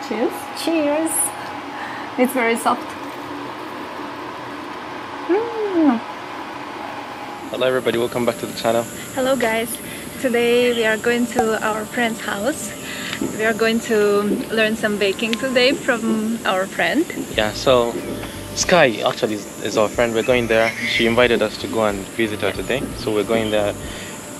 Cheers. Cheers. It's very soft. Hello everybody, welcome back to the channel. Hello guys. Today we are going to our friend's house. We are going to learn some baking today from our friend. Yeah, so Skye actually is our friend. We're going there. She invited us to go and visit her today. So we're going there.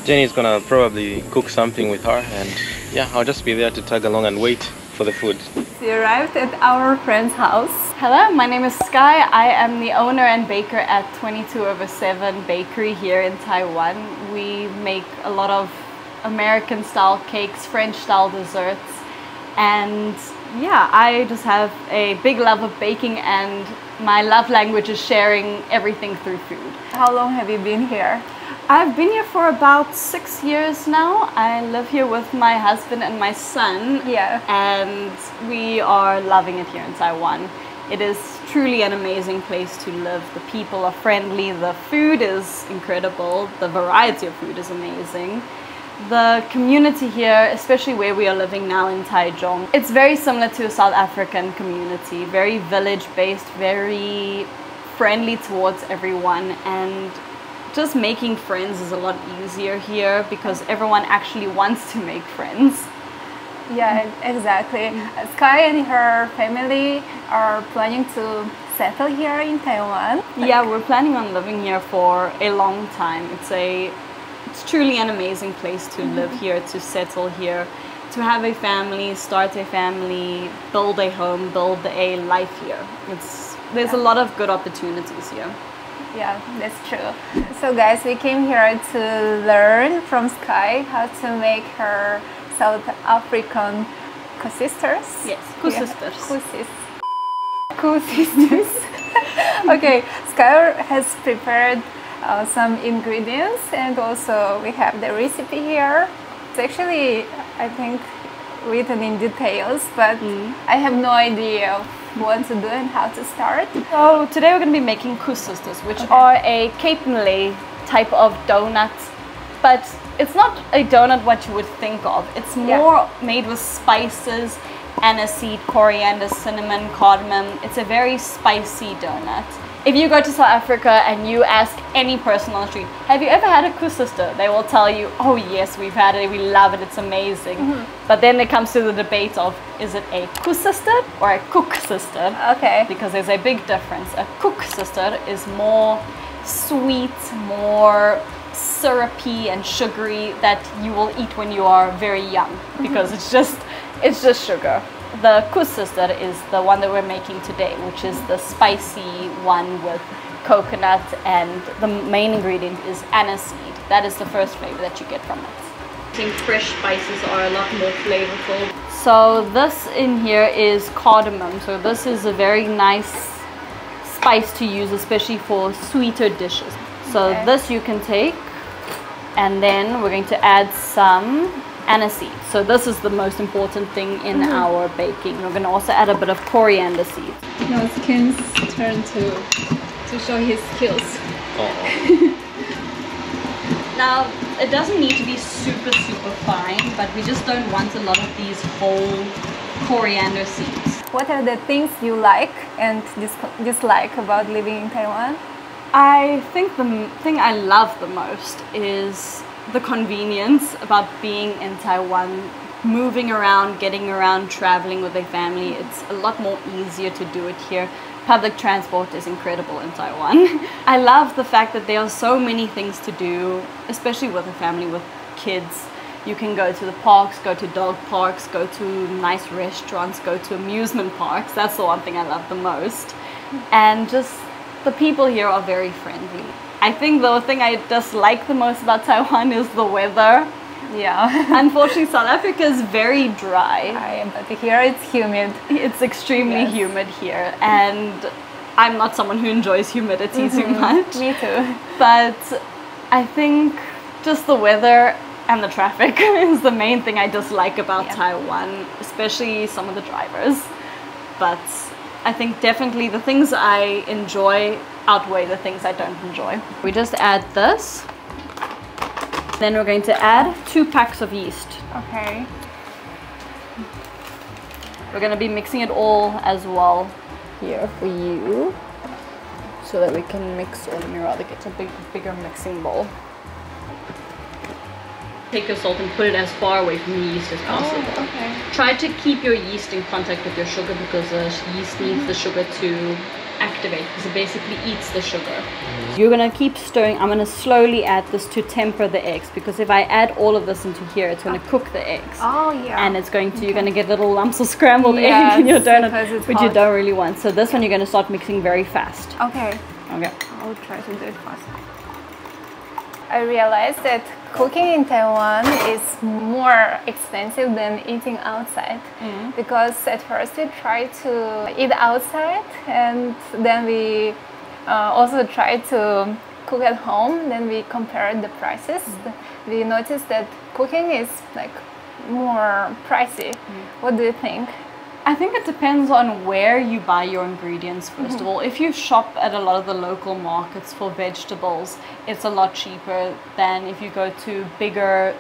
Jenny's gonna probably cook something with her, and yeah, I'll just be there to tag along and wait for the food. We arrived at our friend's house. Hello, my name is Skye. I am the owner and baker at 22/7 Bakery here in Taiwan. We make a lot of American style cakes, French style desserts, and yeah, I just have a big love of baking, and my love language is sharing everything through food. How long have you been here? I've been here for about 6 years now. I live here with my husband and my son. Yeah. And we are loving it here in Taiwan. It is truly an amazing place to live. The people are friendly, the food is incredible, the variety of food is amazing. The community here, especially where we are living now in Taichung, it's very similar to a South African community, very village-based, very friendly towards everyone, and just making friends is a lot easier here because everyone actually wants to make friends. Yeah, exactly. Skye and her family are planning to settle here in Taiwan. Yeah, we're planning on living here for a long time. It's truly an amazing place to live here, to settle here, to have a family, start a family, build a home, build a life here. There's a lot of good opportunities here. Yeah, that's true. So guys, we came here to learn from Skye how to make her South African koesisters. Yes, koesisters. Koesisters. Okay, Skye has prepared some ingredients, and also we have the recipe here. It's actually, I think, written in details, but I have no idea of what to do and how to start. So today we're going to be making koesisters, which are a Cape Malay type of donut, but it's not a donut what you would think of. It's more made with spices, aniseed, coriander, cinnamon, cardamom. It's a very spicy donut. If you go to South Africa and you ask any person on the street, have you ever had a koesister? They will tell you, oh yes, we've had it, we love it, it's amazing. But then it comes to the debate of, is it a koesister or a koeksister? Okay. Because there's a big difference. A koeksister is more sweet, more syrupy and sugary that you will eat when you are very young, because it's just sugar. The koesister is the one that we're making today, which is the spicy one with coconut, and the main ingredient is aniseed. That is the first flavor that you get from it. I think fresh spices are a lot more flavorful. So this in here is cardamom. So this is a very nice spice to use, especially for sweeter dishes. So this you can take, and then we're going to add some aniseed. So this is the most important thing in our baking. We're going to also add a bit of coriander seed. Now it's Ken's turn to show his skills. Now it doesn't need to be super fine, but we just don't want a lot of these whole coriander seeds. What are the things you like and dislike about living in Taiwan? I think the thing I love the most is the convenience about being in Taiwan, moving around, getting around, traveling with a family. It's a lot more easier to do it here. Public transport is incredible in Taiwan. I love the fact that there are so many things to do, especially with a family with kids. You can go to the parks, go to dog parks, go to nice restaurants, go to amusement parks. That's the one thing I love the most. And just the people here are very friendly. I think the thing I dislike the most about Taiwan is the weather. Yeah. Unfortunately, South Africa is very dry. But here it's humid. It's extremely humid here, and I'm not someone who enjoys humidity too much. Me too. But I think just the weather and the traffic is the main thing I dislike about Taiwan, especially some of the drivers. But I think definitely the things I enjoy outweigh the things I don't enjoy. We just add this. Then we're going to add 2 packs of yeast. Okay. We're gonna be mixing it all as well here for you, so that we can mix, or let me rather get a bigger mixing bowl. Take your salt and put it as far away from the yeast as possible. Oh, okay. Try to keep your yeast in contact with your sugar, because the yeast needs the sugar to activate, because it basically eats the sugar. You're gonna keep stirring. I'm gonna slowly add this to temper the eggs, because if I add all of this into here, it's gonna cook the eggs. Oh yeah. And it's going to, you're gonna get little lumps of scrambled egg Yes, in your donut, because it's which you hot. don't really want. So this one you're gonna start mixing very fast. Okay. Okay. I'll try to do it fast. I realized that cooking in Taiwan is more expensive than eating outside, because at first we tried to eat outside, and then we also tried to cook at home. Then we compared the prices. We noticed that cooking is like more pricey. What do you think? I think it depends on where you buy your ingredients, first of all. If you shop at a lot of the local markets for vegetables, it's a lot cheaper than if you go to bigger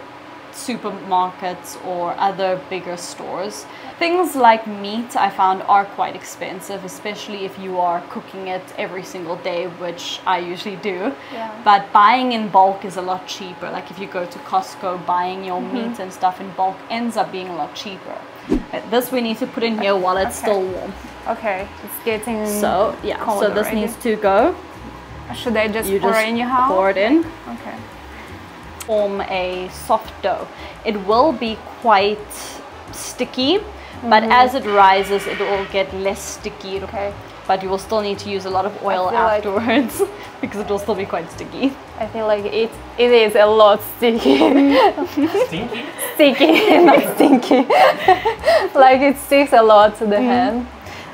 supermarkets or other bigger stores. Things like meat, I found, are quite expensive, especially if you are cooking it every single day, which I usually do. Yeah. But buying in bulk is a lot cheaper. Like if you go to Costco, buying your meat and stuff in bulk ends up being a lot cheaper. This we need to put in here while it's still warm. Okay, it's getting So yeah, cold so this already. needs to go. Should I just You pour just in your house? pour it in. Okay. Form a soft dough. It will be quite sticky, but as it rises, it will get less sticky. Okay. But you will still need to use a lot of oil feel like- afterwards because it will still be quite sticky. I feel like it is a lot sticky. Stinky? Sticky, not stinky. Like it sticks a lot to the hand.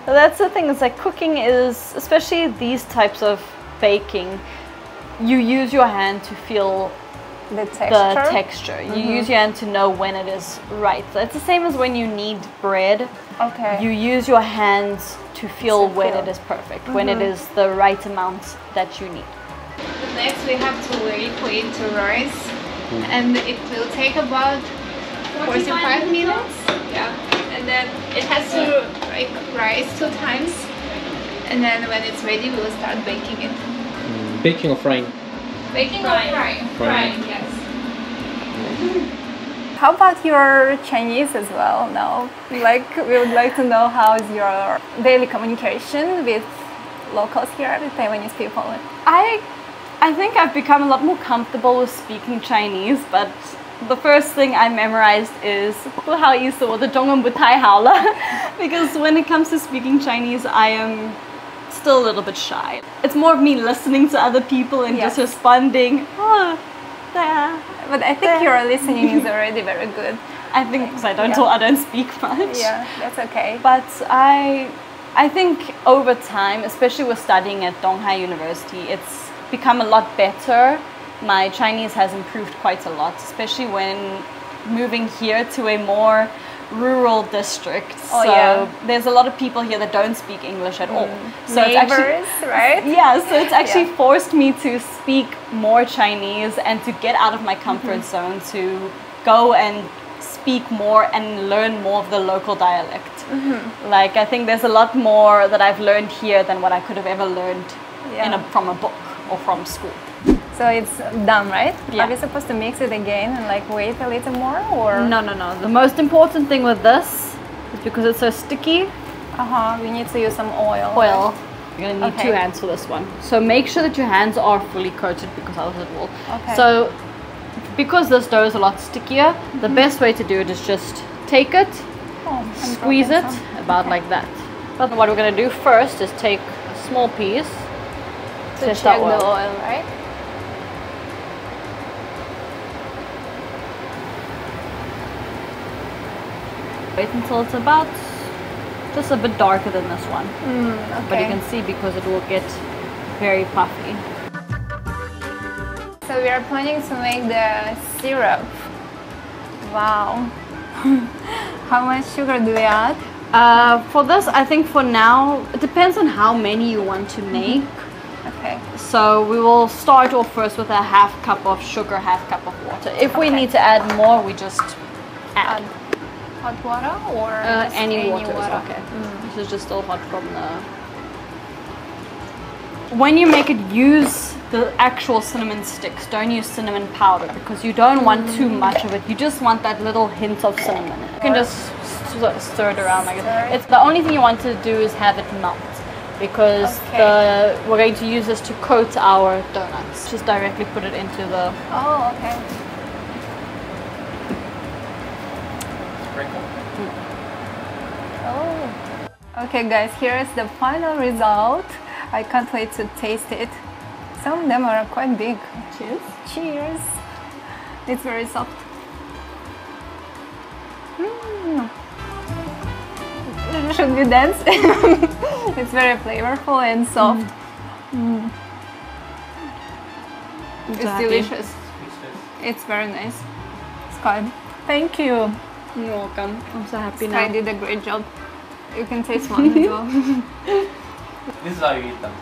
So that's the thing, it's like cooking is, especially these types of baking, you use your hand to feel The texture. the texture. You use your hand to know when it is right. So it's the same as when you knead bread. Okay. You use your hands to feel To when feel. it is perfect, when it is the right amount that you need. Next we have to wait for it to rise, and it will take about 45 minutes. Yeah, and then it has to like rise 2 times, and then when it's ready, we will start baking it. Baking or frying? Baking or frying? Frying. Yes. How about your Chinese as well now? Like, we would like to know how is your daily communication with locals here, with Taiwanese people? I think I've become a lot more comfortable with speaking Chinese, but the first thing I memorized is 不好意思，我的中文不太好了 because when it comes to speaking Chinese, I am still a little bit shy. It's more of me listening to other people and just responding. Oh, yeah. But I think your listening is already very good. I think because I don't speak much. Yeah, that's okay. But I think over time, especially with studying at Donghai University, it's become a lot better. My Chinese has improved quite a lot, especially when moving here to a more rural district. Oh, so yeah. there's a lot of people here that don't speak English at all. So Neighbors, right? yeah, so it's actually forced me to speak more Chinese and to get out of my comfort zone, to go and speak more and learn more of the local dialect. Like, I think there's a lot more that I've learned here than what I could have ever learned from a book or from school. So it's done, right? Yeah. Are we supposed to mix it again and like wait a little more, or? No. The most important thing with this is because it's so sticky. We need to use some oil. Oil. You're gonna need Okay. 2 hands for this one. So make sure that your hands are fully coated, because otherwise it will. Okay. So because this dough is a lot stickier, the best way to do it is just take it, I'm squeeze it dropping some. about like that. But what we're gonna do first is take a small piece, To test check that the oil. oil, right? Wait until it's about just a bit darker than this one. Okay. But you can see, because it will get very puffy. So we are planning to make the syrup. Wow. How much sugar do we add? For this, I think for now, it depends on how many you want to make. Okay. So we will start off first with a half cup of sugar, half cup of water. If we need to add more, we just add. hot water or just any water is okay. This is just still hot from the... When you make it, use the actual cinnamon sticks. Don't use cinnamon powder because you don't want too much of it. You just want that little hint of cinnamon. You can just stir it around like it. It's the only thing you want to do is have it melt because we're going to use this to coat our donuts. Just directly put it into the... Oh, okay. Oh. Okay guys, here is the final result. I can't wait to taste it. Some of them are quite big. Cheers. Cheers. It's very soft. Should we dance? It's very flavorful and soft. It's delicious. It's very nice. Skye, thank you. You're welcome. I'm so happy now. Skye did a great job. You can taste one as well. This is how you eat them.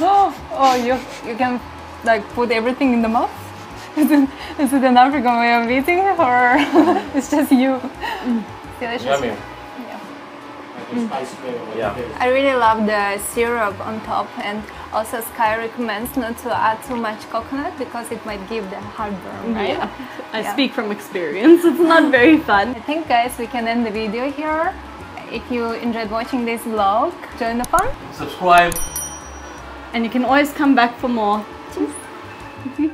Oh, you can like put everything in the mouth? Is it an African way of eating or it's just you? Delicious. Yummy. Yeah. I really love the syrup on top, and also Skye recommends not to add too much coconut because it might give the heartburn, right? Yeah. I speak from experience. It's not very fun. I think guys we can end the video here. If you enjoyed watching this vlog, join the fun. Subscribe. And you can always come back for more. Cheers.